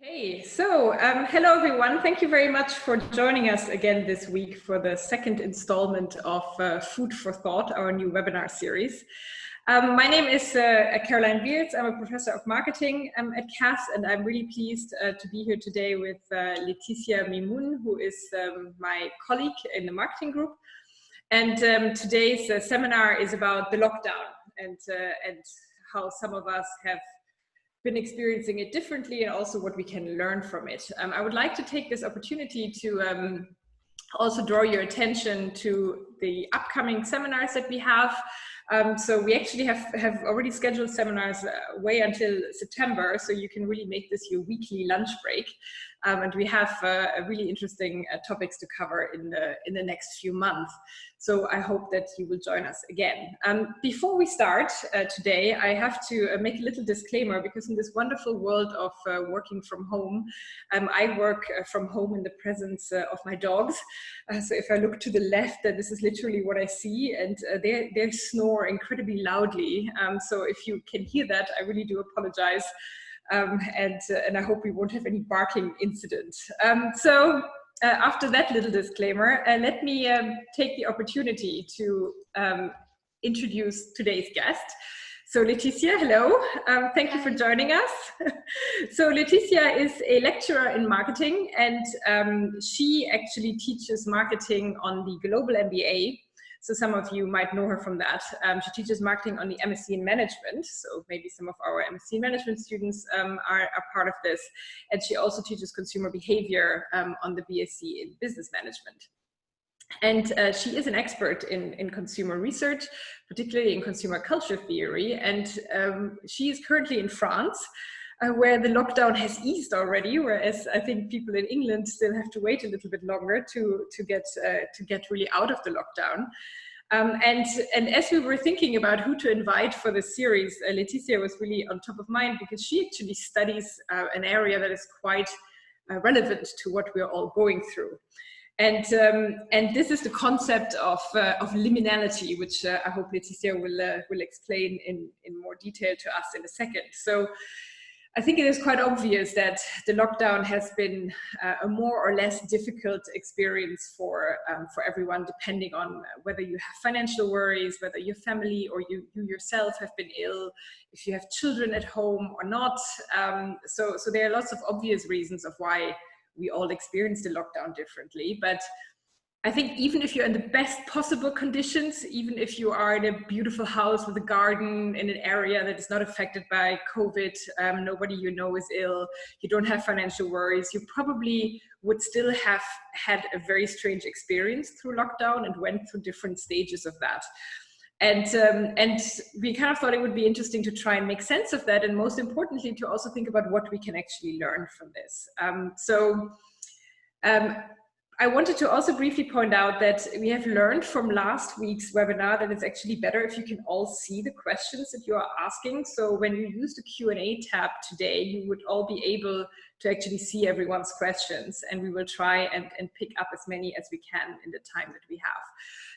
Hello everyone. Thank you very much for joining us again this week for the second installment of Food for Thought, our new webinar series. My name is Caroline Beards. I'm a professor of marketing at CAS, and I'm really pleased to be here today with Laetitia Mimoun, who is my colleague in the marketing group. And today's seminar is about the lockdown and how some of us have been experiencing it differently, and also what we can learn from it. I would like to take this opportunity to also draw your attention to the upcoming seminars that we have. So we actually have already scheduled seminars way until September, so you can really make this your weekly lunch break. And we have really interesting topics to cover in the next few months. So I hope that you will join us again. Before we start today, I have to make a little disclaimer, because in this wonderful world of working from home, I work from home in the presence of my dogs. So if I look to the left, this is literally what I see, and they snore incredibly loudly. So if you can hear that, I really do apologize. And I hope we won't have any barking incidents. After that little disclaimer, let me take the opportunity to introduce today's guest. So Laetitia, hello. Thank you for joining us. So Laetitia is a lecturer in marketing, and she actually teaches marketing on the Global MBA. So some of you might know her from that. She teaches marketing on the MSc in management. So maybe some of our MSc in management students are part of this. And she also teaches consumer behavior on the BSc in business management. And she is an expert in consumer research, particularly in consumer culture theory. And she is currently in France, where the lockdown has eased already, whereas I think people in England still have to wait a little bit longer to get really out of the lockdown. And as we were thinking about who to invite for this series, Laetitia was really on top of mind, because she actually studies an area that is quite relevant to what we're all going through. And this is the concept of liminality, which I hope Laetitia will explain in more detail to us in a second. So I think it is quite obvious that the lockdown has been a more or less difficult experience for everyone, depending on whether you have financial worries, whether your family or you yourself have been ill, if you have children at home or not. So there are lots of obvious reasons of why we all experience the lockdown differently. But I think even if you're in the best possible conditions, even if you are in a beautiful house with a garden in an area that is not affected by COVID, nobody you know is ill, you don't have financial worries, you probably would still have had a very strange experience through lockdown and went through different stages of that. And we kind of thought it would be interesting to try and make sense of that, and most importantly, to also think about what we can actually learn from this. I wanted to also briefly point out that we have learned from last week's webinar that it's actually better if you can all see the questions that you are asking. So when you use the Q&A tab today, you would all be able to actually see everyone's questions, and we will try and pick up as many as we can in the time that we have.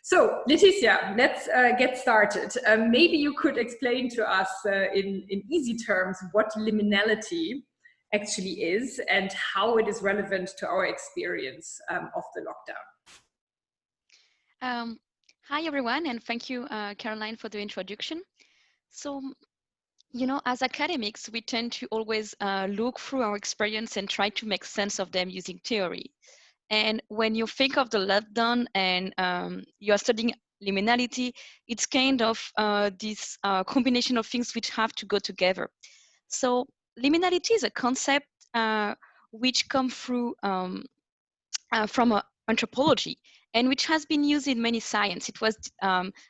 So Laetitia, let's get started. Maybe you could explain to us in easy terms what liminality actually is and how it is relevant to our experience of the lockdown. Hi everyone, and thank you, Caroline, for the introduction. So, you know, as academics, we tend to always look through our experience and try to make sense of them using theory. And when you think of the lockdown and you're studying liminality, it's kind of this combination of things which have to go together. So liminality is a concept which comes through from anthropology, and which has been used in many science. It was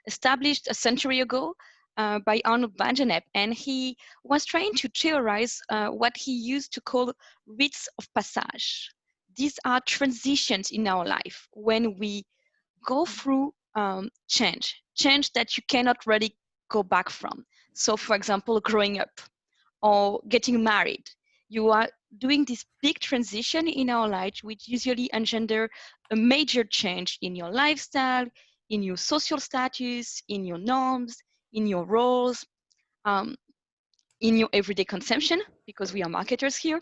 established a century ago by Arnold Bangenep, and he was trying to theorize what he used to call rites of passage. These are transitions in our life when we go through change that you cannot really go back from. So for example, growing up or getting married. You are doing this big transition in our life, which usually engender a major change in your lifestyle, in your social status, in your norms, in your roles, in your everyday consumption, because we are marketers here.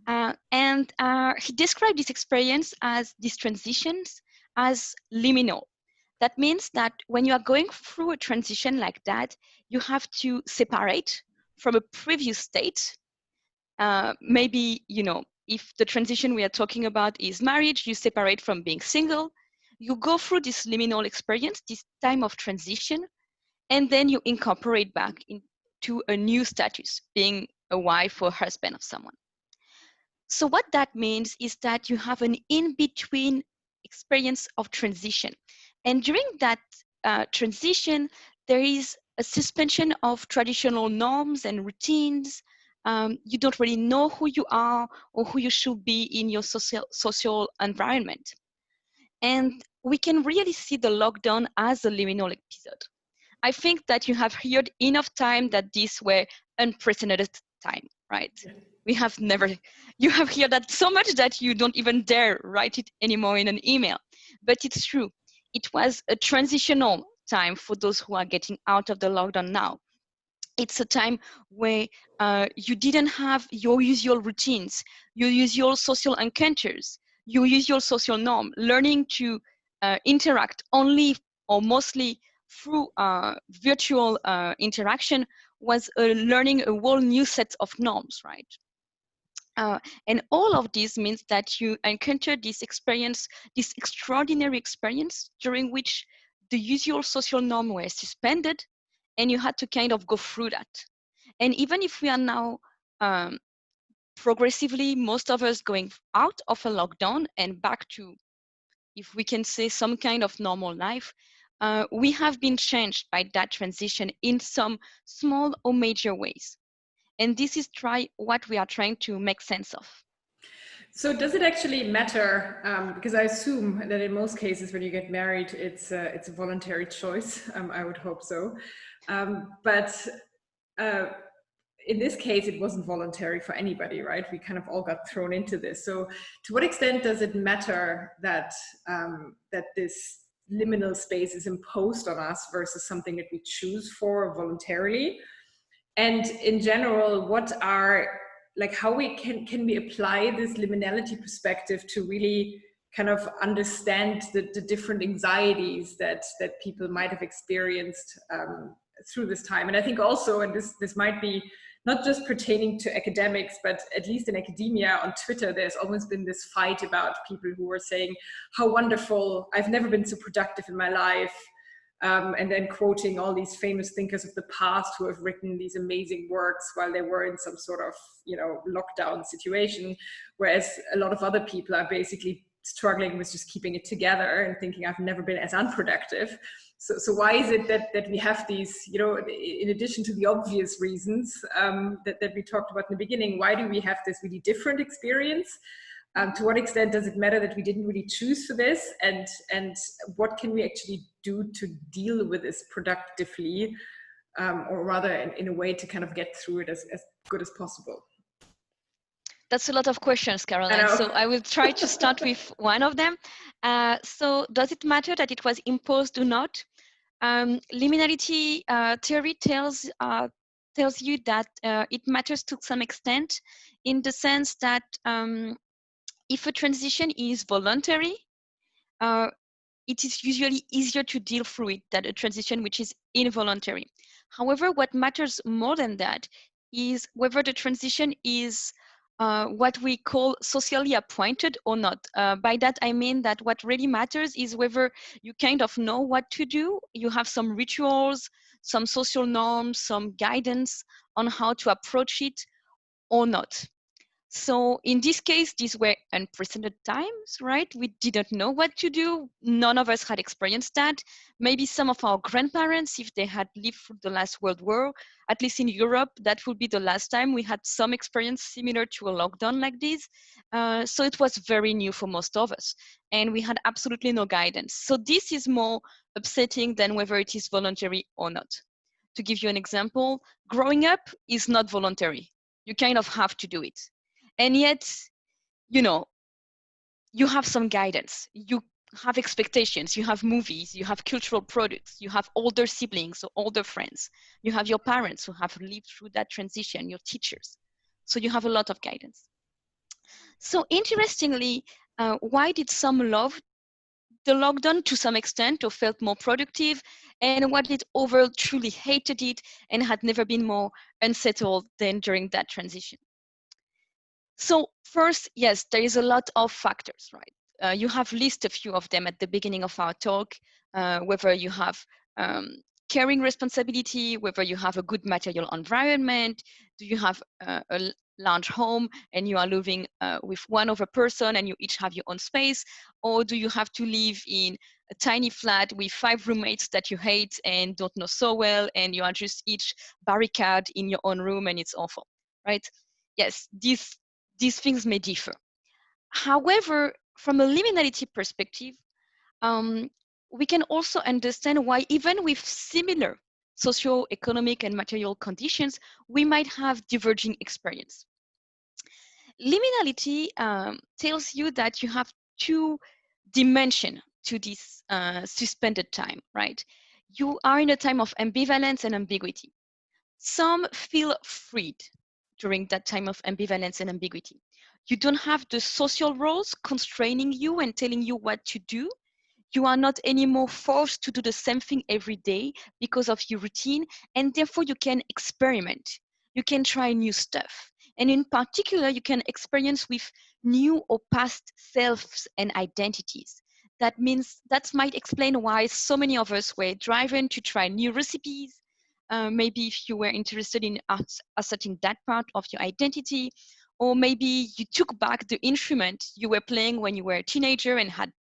He described this experience as these transitions as liminal. That means that when you are going through a transition like that, you have to separate from a previous state. Maybe, you know, if the transition we are talking about is marriage, you separate from being single. You go through this liminal experience, this time of transition, and then you incorporate back into a new status, being a wife or husband of someone. So what that means is that you have an in-between experience of transition. And during that transition, there is a suspension of traditional norms and routines. You don't really know who you are or who you should be in your social environment. And we can really see the lockdown as a liminal episode. I think that you have heard enough time that these were unprecedented time, right? We have never, you have heard that so much that you don't even dare write it anymore in an email. But it's true. It was a transitional time for those who are getting out of the lockdown now. It's a time where you didn't have your usual routines, your usual social encounters, your usual social norm, learning to interact only or mostly through virtual interaction was learning a whole new set of norms, right? And all of this means that you encounter this experience, this extraordinary experience during which the usual social norm were suspended and you had to kind of go through that. And even if we are now progressively, most of us going out of a lockdown and back to, if we can say, some kind of normal life, we have been changed by that transition in some small or major ways. And this is what we are trying to make sense of. So does it actually matter? Because I assume that in most cases when you get married, it's a voluntary choice. I would hope so. But in this case, it wasn't voluntary for anybody, right? We kind of all got thrown into this. So to what extent does it matter that, that this liminal space is imposed on us versus something that we choose for voluntarily? And in general, what are, like, how we can we apply this liminality perspective to really kind of understand the different anxieties that people might have experienced through this time? And I think also, and this might be not just pertaining to academics, but at least in academia on Twitter, there's always been this fight about people who were saying, how wonderful, I've never been so productive in my life. And then quoting all these famous thinkers of the past who have written these amazing works while they were in some sort of, you know, lockdown situation, whereas a lot of other people are basically struggling with just keeping it together and thinking, I've never been as unproductive. So why is it that we have these, you know, in addition to the obvious reasons that we talked about in the beginning, why do we have this really different experience? To what extent does it matter that we didn't really choose for this? And what can we actually do to deal with this productively, or rather in a way to kind of get through it as good as possible? That's a lot of questions, Caroline. So I will try to start with one of them. So does it matter that it was imposed or not? Liminality theory tells you that it matters to some extent, in the sense that if a transition is voluntary, it is usually easier to deal through it than a transition which is involuntary. However, what matters more than that is whether the transition is what we call socially appointed or not. By that, I mean that what really matters is whether you kind of know what to do, you have some rituals, some social norms, some guidance on how to approach it or not. So in this case, these were unprecedented times, right? We didn't know what to do. None of us had experienced that. Maybe some of our grandparents, if they had lived through the last World War, at least in Europe, that would be the last time we had some experience similar to a lockdown like this. So it was very new for most of us. And we had absolutely no guidance. So this is more upsetting than whether it is voluntary or not. To give you an example, growing up is not voluntary. You kind of have to do it. And yet, you know, you have some guidance, you have expectations, you have movies, you have cultural products, you have older siblings or older friends, you have your parents who have lived through that transition, your teachers. So you have a lot of guidance. So interestingly, why did some love the lockdown to some extent or felt more productive, and what did overall truly hated it and had never been more unsettled than during that transition? So first, yes, there is a lot of factors, right? You have listed a few of them at the beginning of our talk, whether you have caring responsibility, whether you have a good material environment, do you have a large home and you are living with one other person and you each have your own space, or do you have to live in a tiny flat with 5 roommates that you hate and don't know so well, and you are just each barricade in your own room and it's awful, right? Yes, these things may differ. However, from a liminality perspective, we can also understand why even with similar socio-economic and material conditions, we might have diverging experience. Liminality tells you that you have 2 dimensions to this suspended time, right? You are in a time of ambivalence and ambiguity. Some feel freed during that time of ambivalence and ambiguity. You don't have the social roles constraining you and telling you what to do. You are not anymore forced to do the same thing every day because of your routine, and therefore you can experiment. You can try new stuff. And in particular, you can experience with new or past selves and identities. That means that might explain why so many of us were driven to try new recipes. Maybe if you were interested in asserting that part of your identity, or maybe you took back the instrument you were playing when you were a teenager and had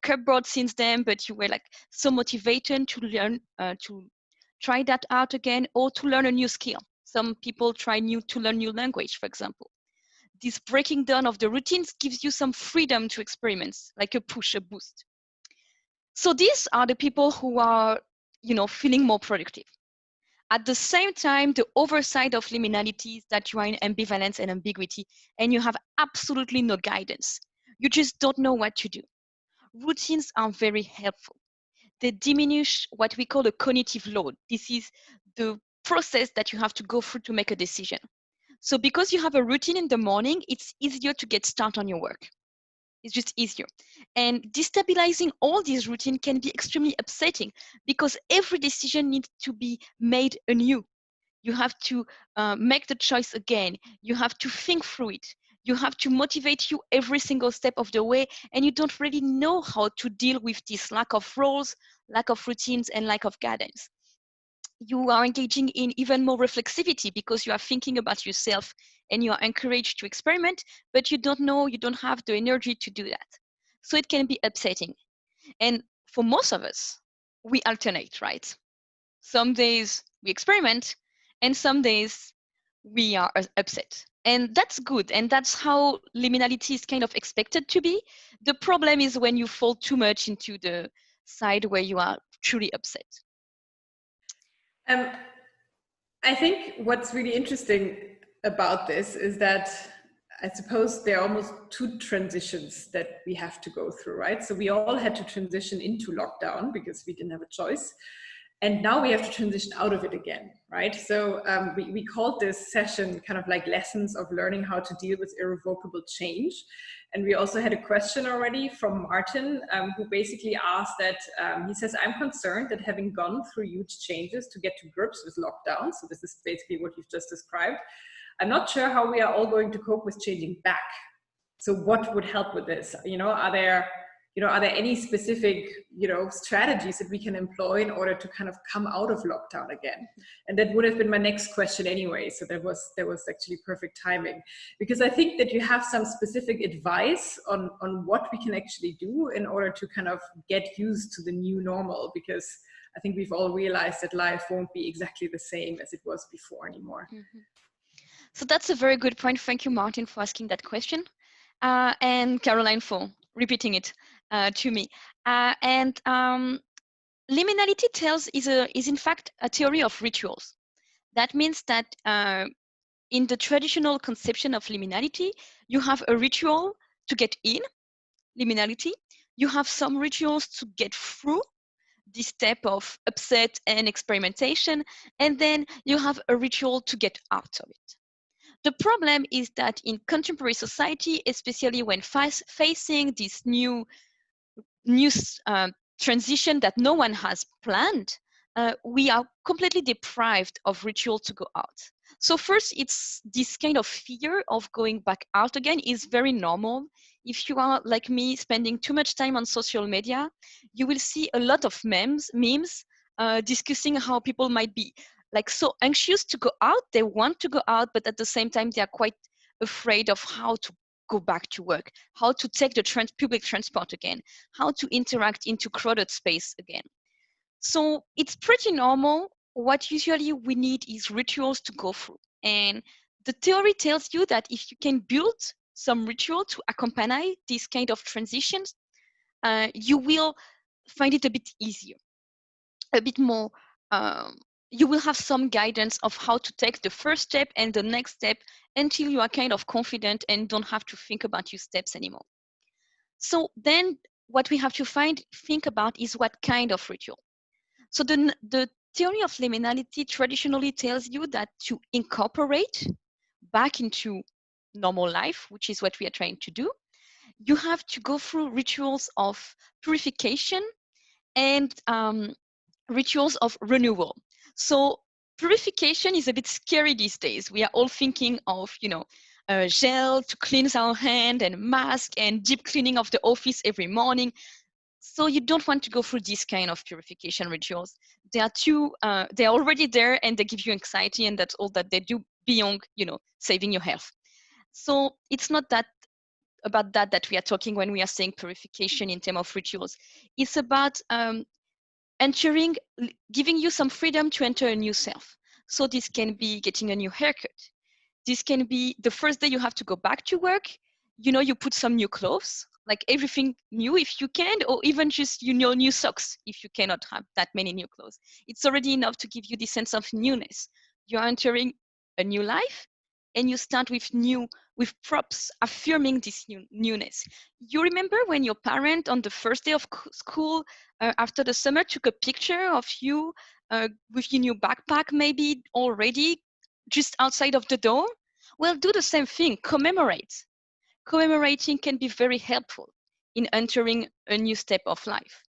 cupboard since then, but you were like so motivated to learn to try that out again, or to learn a new skill. Some people try to learn new language, for example. This breaking down of the routines gives you some freedom to experiment, like a push, a boost. So these are the people who are feeling more productive. At the same time, the overside of liminality is that you are in ambivalence and ambiguity, and you have absolutely no guidance. You just don't know what to do. Routines are very helpful. They diminish what we call a cognitive load. This is the process that you have to go through to make a decision. So because you have a routine in the morning, it's easier to get started on your work. It's just easier. And destabilizing all these routines can be extremely upsetting because every decision needs to be made anew. You have to make the choice again. You have to think through it. You have to motivate you every single step of the way, and you don't really know how to deal with this lack of roles, lack of routines, and lack of guidance. You are engaging in even more reflexivity because you are thinking about yourself and you are encouraged to experiment, but you don't have the energy to do that. So it can be upsetting. And for most of us, we alternate, right? Some days we experiment, and some days we are upset. And that's good. And that's how liminality is kind of expected to be. The problem is when you fall too much into the side where you are truly upset. I think what's really interesting about this is that I suppose there are almost 2 transitions that we have to go through, right? So we all had to transition into lockdown because we didn't have a choice. And now we have to transition out of it again, right? So we called this session kind of like lessons of learning how to deal with irrevocable change. And we also had a question already from Martin, who basically asked that, he says, I'm concerned that having gone through huge changes to get to grips with lockdown, so this is basically what you've just described, I'm not sure how we are all going to cope with changing back. So what would help with this? Are there any specific, strategies that we can employ in order to kind of come out of lockdown again? And that would have been my next question anyway. So that was actually perfect timing, because I think that you have some specific advice on what we can actually do in order to kind of get used to the new normal, because I think we've all realized that life won't be exactly the same as it was before anymore. Mm-hmm. So that's a very good point. Thank you, Martin, for asking that question. And Caroline for repeating it to me. Liminality is in fact a theory of rituals. That means that in the traditional conception of liminality, you have a ritual to get in liminality. You have some rituals to get through this step of upset and experimentation, and then you have a ritual to get out of it. The problem is that in contemporary society, especially when facing this new transition that no one has planned, we are completely deprived of ritual to go out. So first, it's this kind of fear of going back out again is very normal. If you are like me, spending too much time on social media, you will see a lot of memes discussing how people might be like so anxious to go out. They want to go out, but at the same time, they are quite afraid of how to go back to work, how to take the public transport again, how to interact into crowded space again. So it's pretty normal. What usually we need is rituals to go through. And the theory tells you that if you can build some ritual to accompany these kind of transitions, you will find it a bit easier, a bit more, you will have some guidance of how to take the first step and the next step until you are kind of confident and don't have to think about your steps anymore. So then what we have to think about is what kind of ritual. So the theory of liminality traditionally tells you that to incorporate back into normal life, which is what we are trying to do, you have to go through rituals of purification and rituals of renewal. So purification is a bit scary these days. We are all thinking of, gel to cleanse our hand and mask and deep cleaning of the office every morning. So you don't want to go through this kind of purification rituals. They are they're already there and they give you anxiety, and that's all that they do beyond, saving your health. So it's not about that we are talking when we are saying purification in terms of rituals. It's about giving you some freedom to enter a new self. So this can be getting a new haircut. This can be the first day you have to go back to work. You put some new clothes, like everything new if you can, or even just, new socks if you cannot have that many new clothes. It's already enough to give you the sense of newness. You're entering a new life, and you start with props affirming this newness. You remember when your parent on the first day of school after the summer took a picture of you with your new backpack, maybe already just outside of the door? Well, do the same thing, commemorate. Commemorating can be very helpful in entering a new step of life.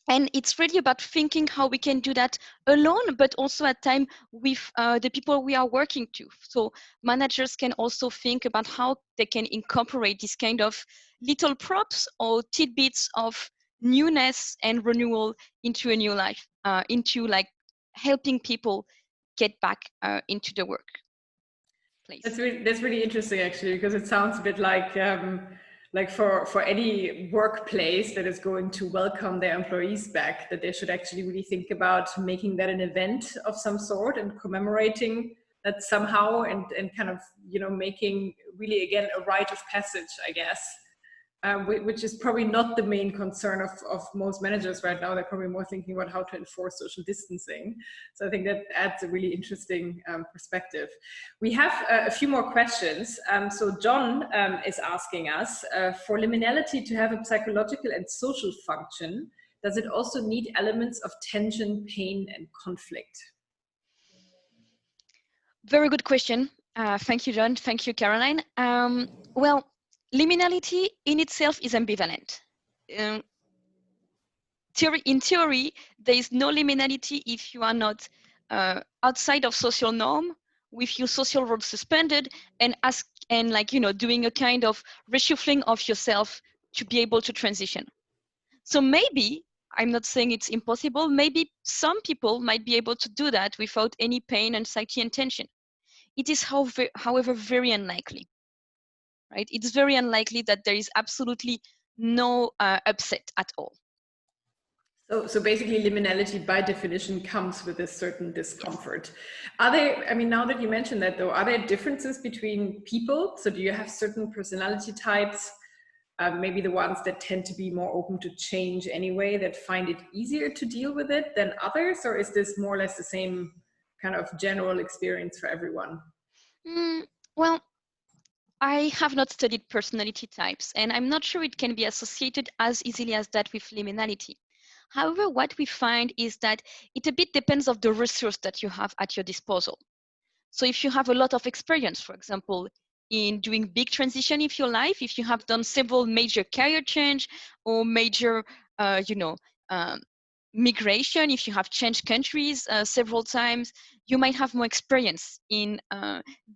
And it's really about thinking how we can do that alone, but also at time with the people we are working to. So managers can also think about how they can incorporate this kind of little props or tidbits of newness and renewal into a new life, into like helping people get back into the workplace. That's really interesting, actually, because it sounds a bit like for any workplace that is going to welcome their employees back, that they should actually really think about making that an event of some sort and commemorating that somehow, and kind of, making really, again, a rite of passage, I guess. Which is probably not the main concern of most managers right now. They're probably more thinking about how to enforce social distancing. So I think that adds a really interesting perspective. We have a few more questions. So John is asking us, for liminality to have a psychological and social function, does it also need elements of tension, pain, and conflict? Very good question. Thank you, John. Thank you, Caroline. Well, liminality in itself is ambivalent. In theory, there is no liminality if you are not outside of social norm, with your social role suspended, and doing a kind of reshuffling of yourself to be able to transition. So maybe, I'm not saying it's impossible, maybe some people might be able to do that without any pain, anxiety, and tension. It is, however, very unlikely, right? It's very unlikely that there is absolutely no upset at all. So basically, liminality by definition comes with a certain discomfort. Yes. Are there, I mean, now that you mentioned that though, are there differences between people? So do you have certain personality types, maybe the ones that tend to be more open to change anyway, that find it easier to deal with it than others? Or is this more or less the same kind of general experience for everyone? Well, I have not studied personality types, and I'm not sure it can be associated as easily as that with liminality. However, what we find is that it a bit depends on the resource that you have at your disposal. So if you have a lot of experience, for example, in doing big transition in your life, if you have done several major career change or major, you know, migration, if you have changed countries several times, you might have more experience in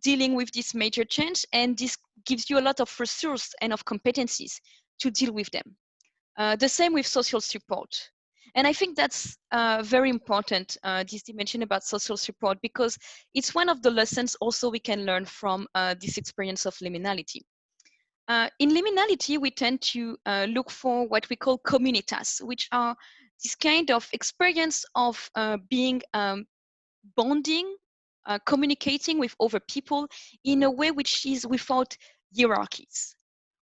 dealing with this major change, and this gives you a lot of resource and of competencies to deal with them. The same with social support. And I think that's very important, this dimension about social support, because it's one of the lessons also we can learn from this experience of liminality. In liminality, we tend to look for what we call communitas, which are this kind of experience of being bonding, communicating with other people in a way which is without hierarchies.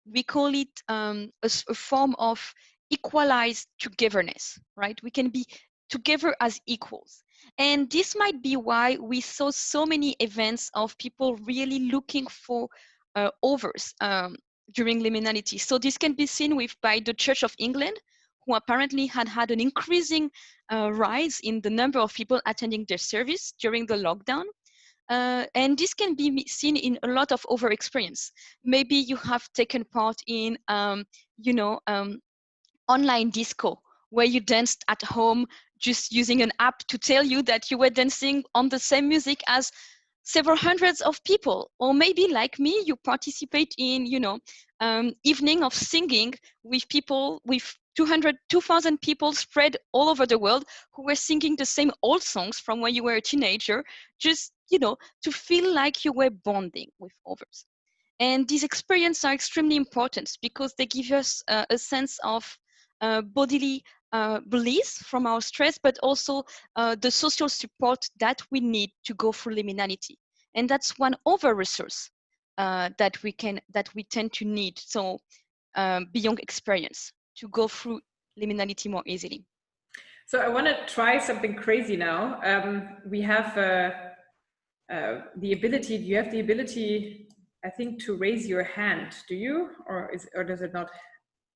We call it a form of equalized togetherness, right? We can be together as equals. And this might be why we saw so many events of people really looking for others during liminality. So this can be seen with by the Church of England, who apparently had an increasing rise in the number of people attending their service during the lockdown. And this can be seen in a lot of other experience. Maybe you have taken part in, you know, online disco, where you danced at home just using an app to tell you that you were dancing on the same music as several hundreds of people. Or maybe like me, you participate in, you know, evening of singing with people, with 2,000 people spread all over the world who were singing the same old songs from when you were a teenager, just, you know, to feel like you were bonding with others. And these experiences are extremely important because they give us a sense of bodily release from our stress, but also the social support that we need to go through liminality. And that's one other resource that we tend to need. So beyond experience, to go through liminality more easily. So I want to try something crazy now. We have the ability. Do you have the ability, I think, to raise your hand? Do you, or does it not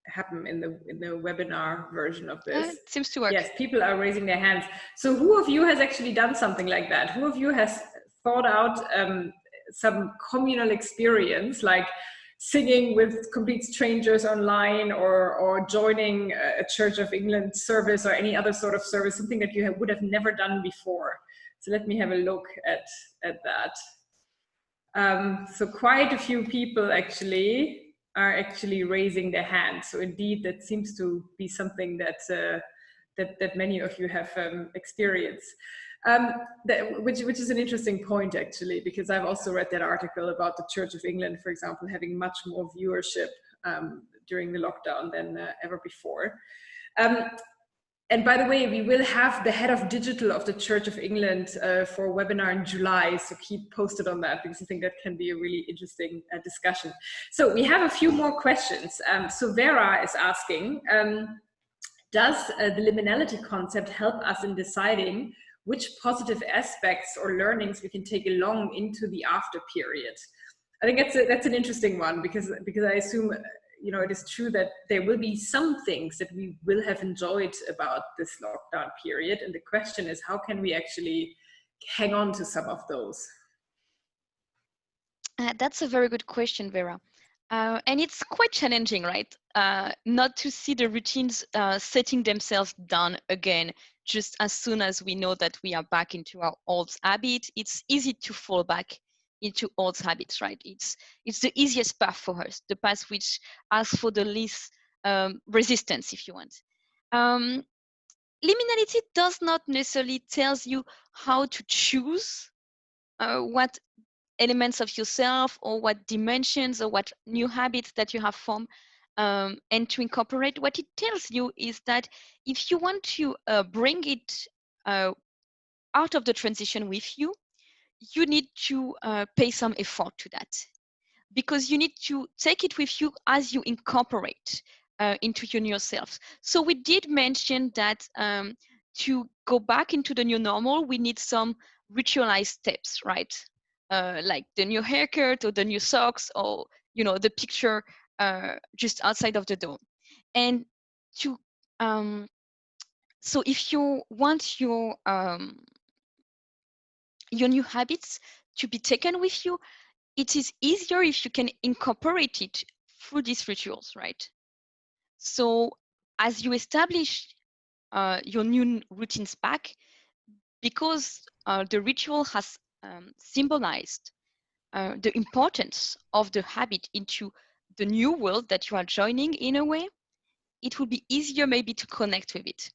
happen in the webinar version of this? It seems to work. Yes, people are raising their hands. So who of you has actually done something like that? Who of you has thought out some communal experience, like singing with complete strangers online, or joining a Church of England service or any other sort of service, something that you would have never done before? So let me have a look at that. So quite a few people actually are actually raising their hands. So indeed, that seems to be something that that many of you have experienced. Which is an interesting point actually, because I've also read that article about the Church of England, for example, having much more viewership during the lockdown than ever before. And by the way, we will have the head of digital of the Church of England for a webinar in July, so keep posted on that, because I think that can be a really interesting discussion. So we have a few more questions. So Vera is asking, does the liminality concept help us in deciding which positive aspects or learnings we can take along into the after period? I think that's an interesting one, because I assume, you know, it is true that there will be some things that we will have enjoyed about this lockdown period, and the question is, how can we actually hang on to some of those? That's a very good question, Vera. And it's quite challenging, right? Not to see the routines setting themselves down again, just as soon as we know that we are back into our old habit. It's easy to fall back into old habits, right? It's the easiest path for us, the path which asks for the least resistance, if you want. Liminality does not necessarily tells you how to choose what elements of yourself or what dimensions or what new habits that you have formed and to incorporate. What it tells you is that if you want to bring it out of the transition with you, you need to pay some effort to that, because you need to take it with you as you incorporate into your new self. So we did mention that to go back into the new normal, we need some ritualized steps, right? Like the new haircut or the new socks, or, you know, the picture just outside of the door. And to so if you want your new habits to be taken with you, it is easier if you can incorporate it through these rituals, right? So as you establish your new routines back, because the ritual has symbolized the importance of the habit into the new world that you are joining in a way, it will be easier maybe to connect with it.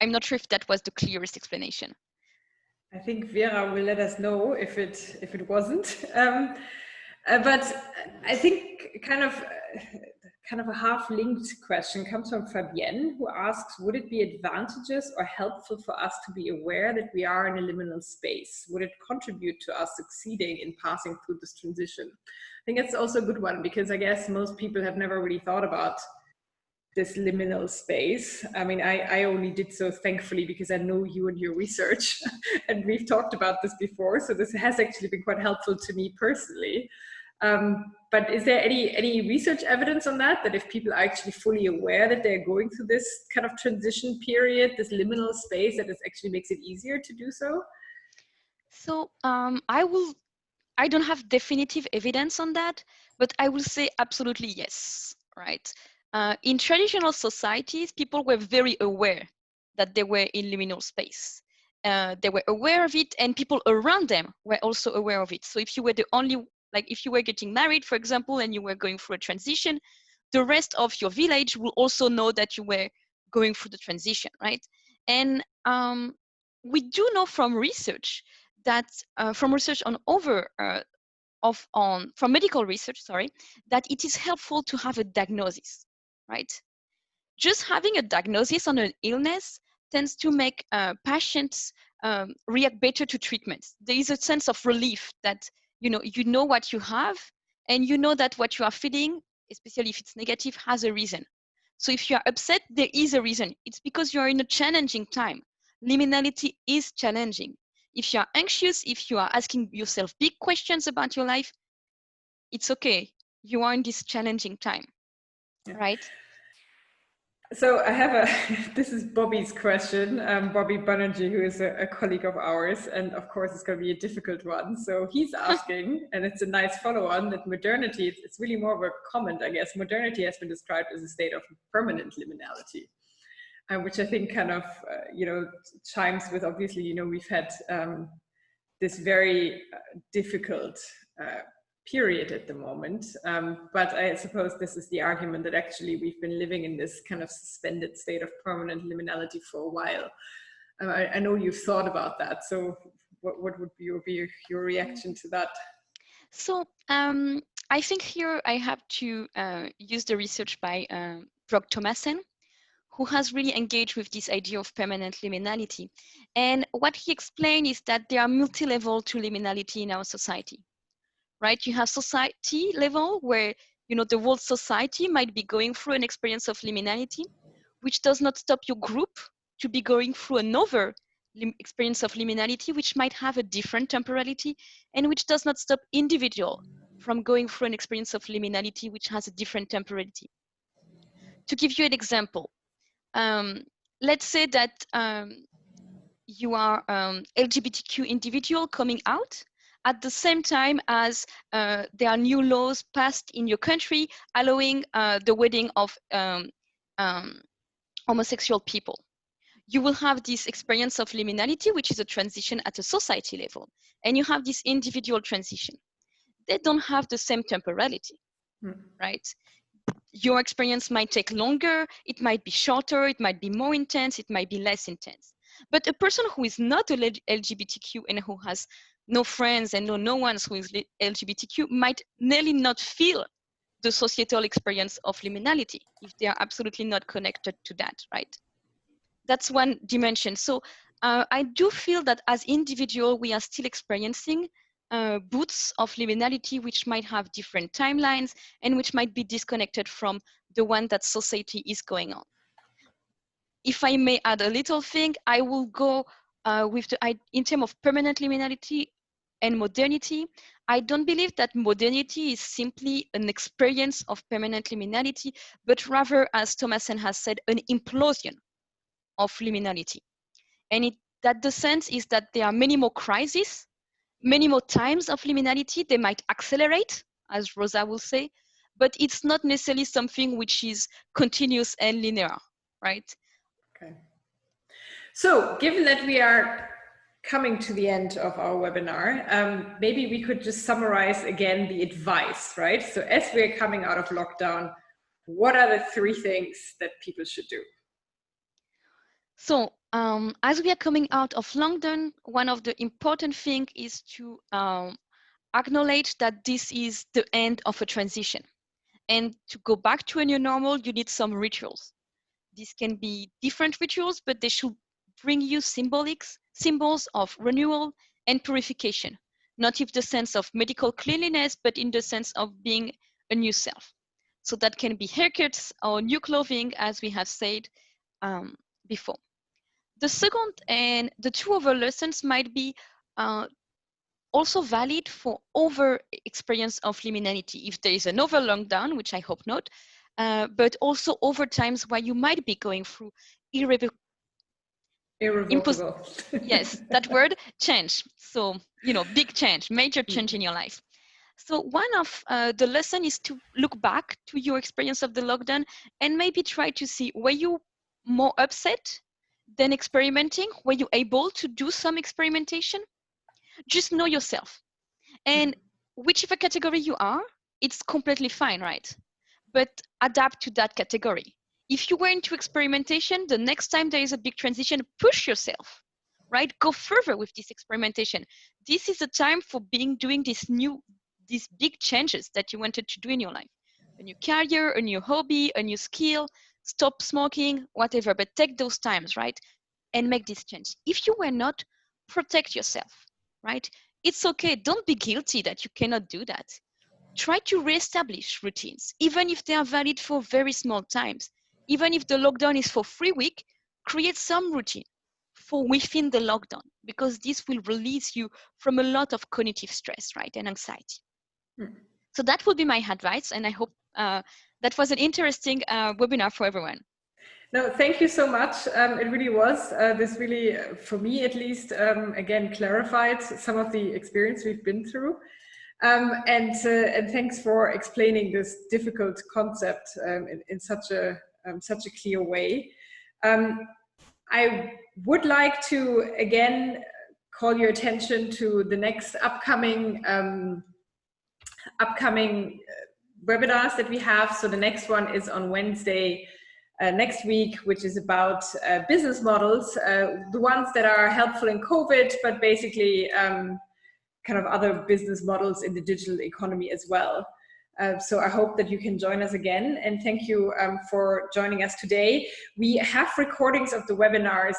I'm not sure if that was the clearest explanation. I think Vera will let us know if it wasn't. But I think kind of a half-linked question comes from Fabienne, who asks, would it be advantageous or helpful for us to be aware that we are in a liminal space? Would it contribute to us succeeding in passing through this transition? I think that's also a good one, because I guess most people have never really thought about this liminal space. I mean, I only did so thankfully because I know you and your research and we've talked about this before. So this has actually been quite helpful to me personally. But is there any research evidence on that if people are actually fully aware that they're going through this kind of transition period, this liminal space, that it actually makes it easier to do so? So I don't have definitive evidence on that, but I will say absolutely yes, right? In traditional societies, people were very aware that they were in liminal space. They were aware of it, and people around them were also aware of it. So if you were the only, like if you were getting married, for example, and you were going through a transition, the rest of your village will also know that you were going through the transition, right? And we do know from research that from research on from medical research, sorry, that it is helpful to have a diagnosis, right? Just having a diagnosis on an illness tends to make patients react better to treatments. There is a sense of relief that you know what you have, and you know that what you are feeling, especially if it's negative, has a reason. So if you are upset, there is a reason. It's because you are in a challenging time. Liminality is challenging. If you are anxious, if you are asking yourself big questions about your life, it's okay. You are in this challenging time, right? So I have this is Bobby's question, Bobby Banerjee, who is a colleague of ours, and of course it's going to be a difficult one. So he's asking, and it's a nice follow-on, that modernity, it's really more of a comment, I guess. Modernity has been described as a state of permanent liminality, which I think kind of, chimes with, obviously, we've had this very difficult period at the moment. But I suppose this is the argument that actually we've been living in this kind of suspended state of permanent liminality for a while. I know you've thought about that. So what would be your reaction to that? So I think here I have to use the research by Brock Thomassen, who has really engaged with this idea of permanent liminality. And what he explained is that there are multi-level to liminality in our society, right? You have society level where, the whole society might be going through an experience of liminality, which does not stop your group to be going through another experience of liminality, which might have a different temporality, and which does not stop individual from going through an experience of liminality, which has a different temporality. To give you an example, let's say that you are LGBTQ individual coming out at the same time as there are new laws passed in your country allowing the wedding of homosexual people. You will have this experience of liminality, which is a transition at a society level, and you have this individual transition. They don't have the same temporality, right? Your experience might take longer, it might be shorter, it might be more intense, it might be less intense. But a person who is not LGBTQ and who has no friends and no one who is LGBTQ might nearly not feel the societal experience of liminality if they are absolutely not connected to that, right? That's one dimension. So I do feel that as individual, we are still experiencing boots of liminality, which might have different timelines and which might be disconnected from the one that society is going on. If I may add a little thing, I will go with in terms of permanent liminality and modernity. I don't believe that modernity is simply an experience of permanent liminality, but rather, as Thomassen has said, an implosion of liminality. And that the sense is that there are many more crises many more times of liminality. They might accelerate, as Rosa will say, but it's not necessarily something which is continuous and linear, right? Okay. So given that we are coming to the end of our webinar, maybe we could just summarize again the advice, right? So as we're coming out of lockdown, what are the 3 things that people should do? So as we are coming out of lockdown, one of the important things is to acknowledge that this is the end of a transition. And to go back to a new normal, you need some rituals. These can be different rituals, but they should bring you symbols of renewal and purification, not in the sense of medical cleanliness, but in the sense of being a new self. So that can be haircuts or new clothing, as we have said before. The second and the 2 other lessons might be also valid for over experience of liminality. If there is another lockdown, which I hope not, but also over times where you might be going through Irrevocable. Yes, that word, change. So, big change, major change in your life. So one of the lesson is to look back to your experience of the lockdown and maybe try to see, were you more upset than experimenting? Were you able to do some experimentation? Just know yourself. And whichever category you are, it's completely fine, right? But adapt to that category. If you were into experimentation, the next time there is a big transition, push yourself, right? Go further with this experimentation. This is the time for doing these big changes that you wanted to do in your life. A new career, a new hobby, a new skill, stop smoking, whatever, but take those times, right? And make this change. If you were not, protect yourself, right? It's okay. Don't be guilty that you cannot do that. Try to reestablish routines, even if they are valid for very small times. Even if the lockdown is for 3 weeks, create some routine for within the lockdown, because this will release you from a lot of cognitive stress, right, and anxiety. So that would be my advice, and I hope that was an interesting webinar for everyone. No, thank you so much. It really was. This really, for me at least, again, clarified some of the experience we've been through. And thanks for explaining this difficult concept in such a clear way. I would like to again call your attention to the next upcoming webinars that we have. So the next one is on Wednesday next week, which is about business models, the ones that are helpful in COVID, but basically kind of other business models in the digital economy as well. So I hope that you can join us again, and thank you for joining us today. We have recordings of the webinars.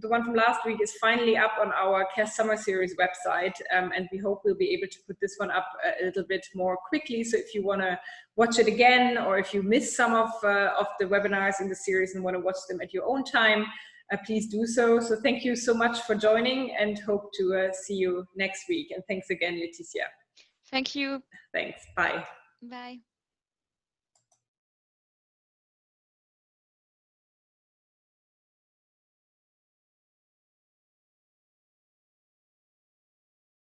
The one from last week is finally up on our CAS Summer Series website, and we hope we'll be able to put this one up a little bit more quickly. So if you want to watch it again, or if you missed some of the webinars in the series and want to watch them at your own time, please do so. So thank you so much for joining, and hope to see you next week. And thanks again, Laetitia. Thank you. Thanks. Bye. Bye.